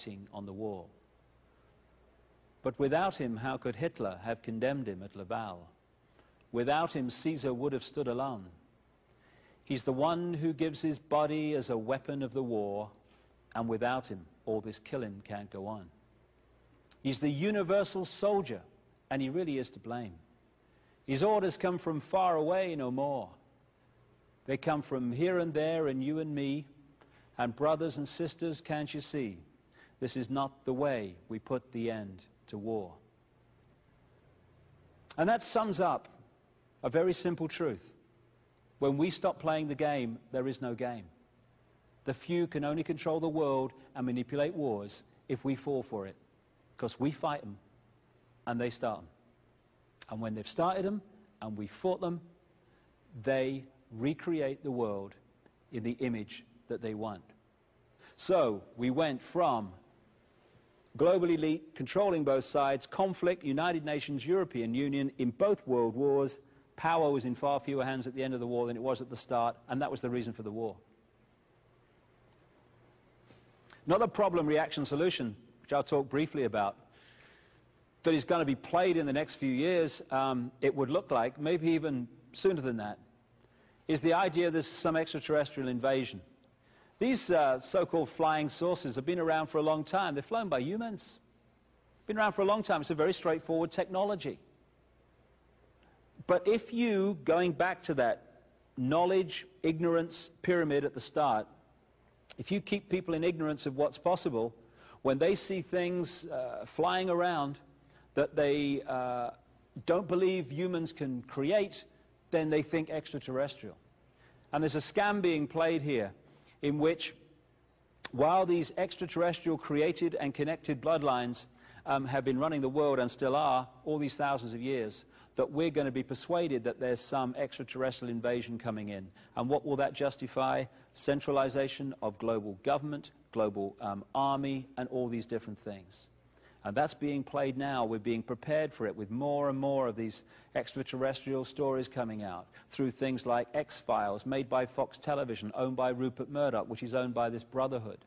writing on the wall. But without him, how could Hitler have condemned him at Laval? Without him, Caesar would have stood alone. He's the one who gives his body as a weapon of the war, and without him, all this killing can't go on. He's the universal soldier, and he really is to blame. His orders come from far away no more. They come from here and there and you and me, and brothers and sisters, can't you see? This is not the way we put the end to war. And that sums up a very simple truth. When we stop playing the game, there is no game. The few can only control the world and manipulate wars if we fall for it, because we fight them and they start them. And when they've started them and we fought them, they recreate the world in the image that they want. So we went from global elite controlling both sides, conflict, United Nations, European Union, in both world wars. Power was in far fewer hands at the end of the war than it was at the start, and that was the reason for the war. Another problem, reaction, solution, which I'll talk briefly about, that is going to be played in the next few years, it would look like, maybe even sooner than that, is the idea there's some extraterrestrial invasion. These so-called flying saucers have been around for a long time. They're flown by humans. Been around for a long time. It's a very straightforward technology. But if you, going back to that knowledge, ignorance pyramid at the start, if you keep people in ignorance of what's possible, when they see things flying around that they don't believe humans can create, then they think extraterrestrial. And there's a scam being played here in which, while these extraterrestrial created and connected bloodlines have been running the world and still are all these thousands of years, that we're going to be persuaded that there's some extraterrestrial invasion coming in. And what will that justify? Centralization of global government, global army, and all these different things. And that's being played now. We're being prepared for it with more and more of these extraterrestrial stories coming out through things like X-Files, made by Fox Television, owned by Rupert Murdoch, which is owned by this brotherhood.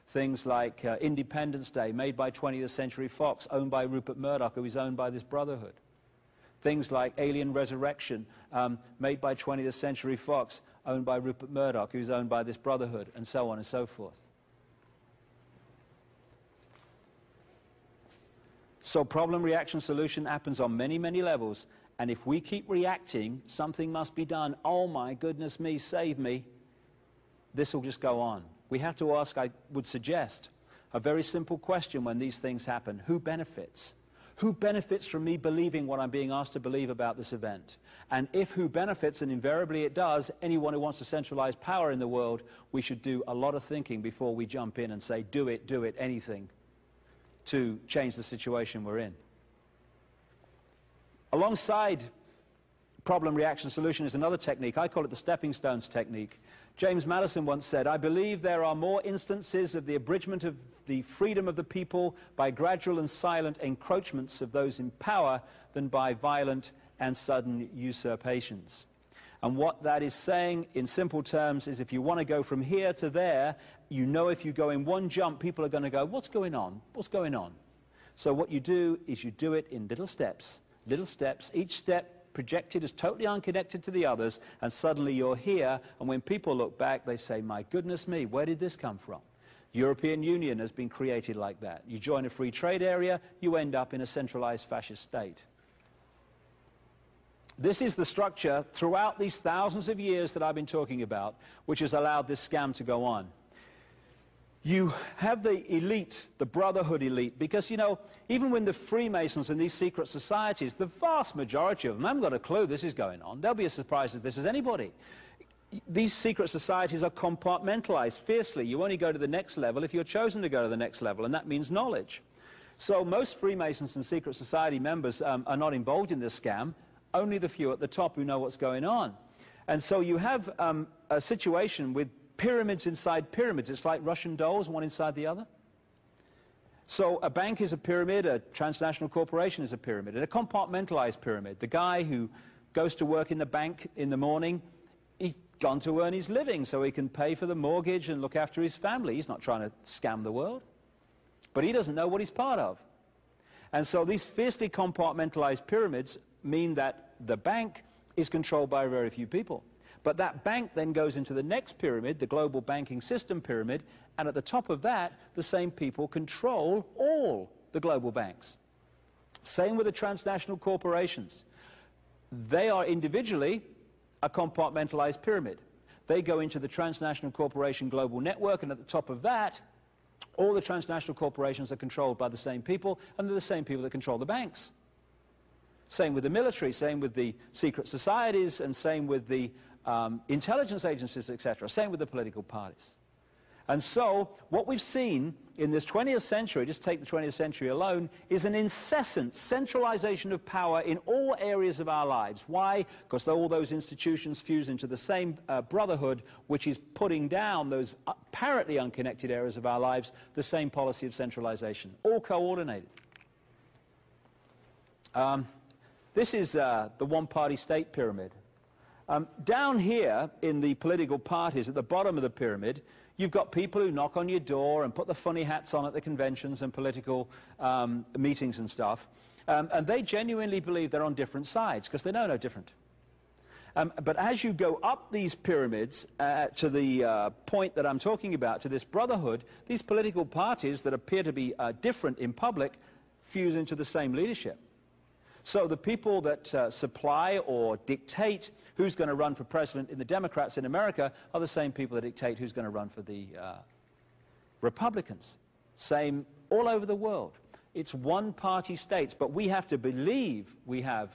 Things like Independence Day, made by 20th Century Fox, owned by Rupert Murdoch, who is owned by this brotherhood. Things like Alien Resurrection, made by 20th Century Fox, owned by Rupert Murdoch, who is owned by this brotherhood, and so on and so forth. So problem, reaction, solution happens on many, many levels. And if we keep reacting, something must be done. Oh my goodness me, save me. This will just go on. We have to ask, I would suggest, a very simple question when these things happen. Who benefits? Who benefits from me believing what I'm being asked to believe about this event? And if who benefits, and invariably it does, anyone who wants to centralize power in the world, we should do a lot of thinking before we jump in and say, do it, anything, to change the situation we're in. Alongside problem, reaction, solution is another technique. I call it the stepping stones technique. James Madison once said, I believe there are more instances of the abridgment of the freedom of the people by gradual and silent encroachments of those in power than by violent and sudden usurpations. And what that is saying in simple terms is if you want to go from here to there, you know if you go in one jump, people are going to go, what's going on? What's going on? So what you do is you do it in little steps, each step projected as totally unconnected to the others, and suddenly you're here, and when people look back, they say, my goodness me, where did this come from? European Union has been created like that. You join a free trade area, you end up in a centralized fascist state. This is the structure throughout these thousands of years that I've been talking about, which has allowed this scam to go on. You have the elite, the brotherhood elite, because, you know, even when the Freemasons and these secret societies, the vast majority of them haven't got a clue this is going on. They'll be as surprised at this as anybody. These secret societies are compartmentalized fiercely. You only go to the next level if you're chosen to go to the next level, and that means knowledge. So most Freemasons and secret society members are not involved in this scam. Only the few at the top who know what's going on. And so you have a situation with pyramids inside pyramids. It's like Russian dolls, one inside the other. So a bank is a pyramid, a transnational corporation is a pyramid, and a compartmentalized pyramid. The guy who goes to work in the bank in the morning, he's gone to earn his living so he can pay for the mortgage and look after his family. He's not trying to scam the world. but he doesn't know what he's part of. And so these fiercely compartmentalized pyramids mean that the bank is controlled by very few people. But that bank then goes into the next pyramid, the global banking system pyramid, and at the top of that, the same people control all the global banks. Same with the transnational corporations. They are individually a compartmentalized pyramid. They go into the transnational corporation global network, and at the top of that, all the transnational corporations are controlled by the same people, and they're the same people that control the banks. Same with the military, same with the secret societies, and same with the intelligence agencies, etc. Same with the political parties. And so what we've seen in this 20th century, just take the 20th century alone, is an incessant centralization of power in all areas of our lives. Why? Because all those institutions fuse into the same brotherhood, which is putting down those apparently unconnected areas of our lives, the same policy of centralization, all coordinated. This is the one-party state pyramid. Down here in the political parties at the bottom of the pyramid, you've got people who knock on your door and put the funny hats on at the conventions and political meetings and stuff. And they genuinely believe they're on different sides because they know no different. But as you go up these pyramids to the point that I'm talking about, to this brotherhood, these political parties that appear to be different in public fuse into the same leadership. So the people that supply or dictate who's going to run for president in the Democrats in America are the same people that dictate who's going to run for the Republicans. Same all over the world. It's one-party states, but we have to believe we have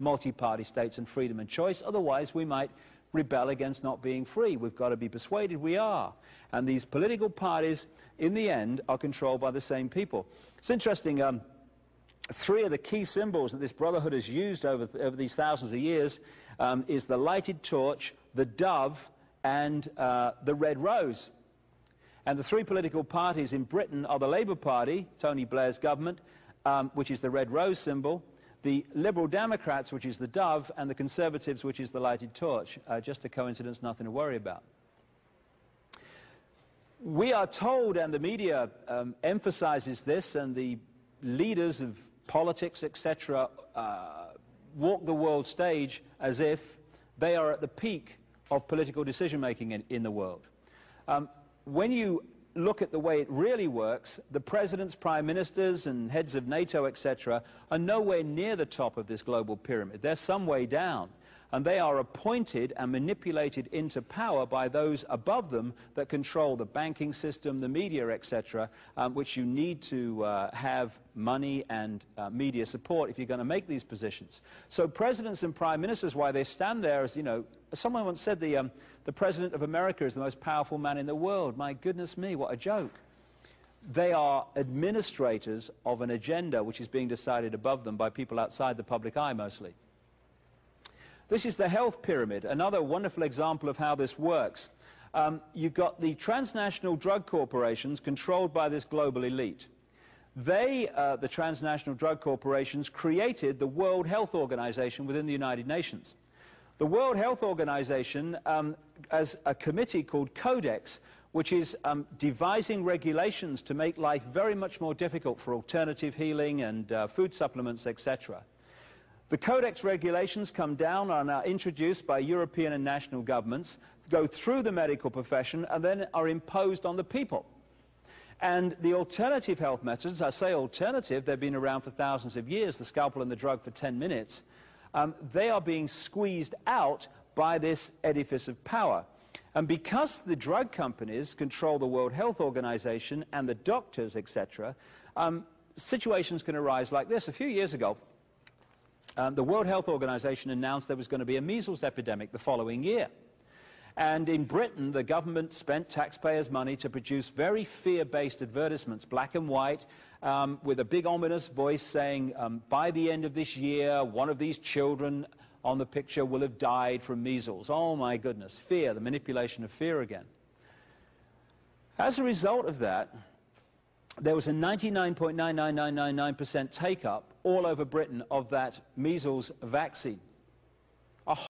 multi-party states and freedom and choice, otherwise we might rebel against not being free. We've got to be persuaded we are. And these political parties, in the end, are controlled by the same people. It's interesting, three of the key symbols that this brotherhood has used over these thousands of years is the lighted torch, the dove, and the red rose. And the three political parties in Britain are the Labour Party, Tony Blair's government, which is the red rose symbol, the Liberal Democrats, which is the dove, and the Conservatives, which is the lighted torch. Just a coincidence, nothing to worry about. We are told, and the media emphasizes this, and the leaders of politics, etc., walk the world stage as if they are at the peak of political decision-making in the world. When you look at the way it really works, the presidents, prime ministers, and heads of NATO, etc., are nowhere near the top of this global pyramid. They're some way down. And they are appointed and manipulated into power by those above them that control the banking system, the media, etc., which you need to have money and media support if you're going to make these positions. So presidents and prime ministers, why they stand there, as you know, someone once said the president of America is the most powerful man in the world. My goodness me, what a joke. They are administrators of an agenda which is being decided above them by people outside the public eye mostly. This is the health pyramid, another wonderful example of how this works. You've got the transnational drug corporations controlled by this global elite. They, the transnational drug corporations, created the World Health Organization within the United Nations. The World Health Organization, as a committee called Codex, which is devising regulations to make life very much more difficult for alternative healing and food supplements, etc. The Codex regulations come down and are introduced by European and national governments, go through the medical profession, and then are imposed on the people. And the alternative health methods, I say alternative, they've been around for thousands of years, the scalpel and the drug for 10 minutes, they are being squeezed out by this edifice of power. And because the drug companies control the World Health Organization and the doctors, etc., situations can arise like this. A few years ago, the World Health Organization announced there was going to be a measles epidemic the following year. And in Britain, the government spent taxpayers' money to produce very fear-based advertisements, black and white, with a big ominous voice saying, by the end of this year, one of these children on the picture will have died from measles. Oh my goodness, fear, the manipulation of fear again. As a result of that, there was a 99.99999% take-up all over Britain of that measles vaccine.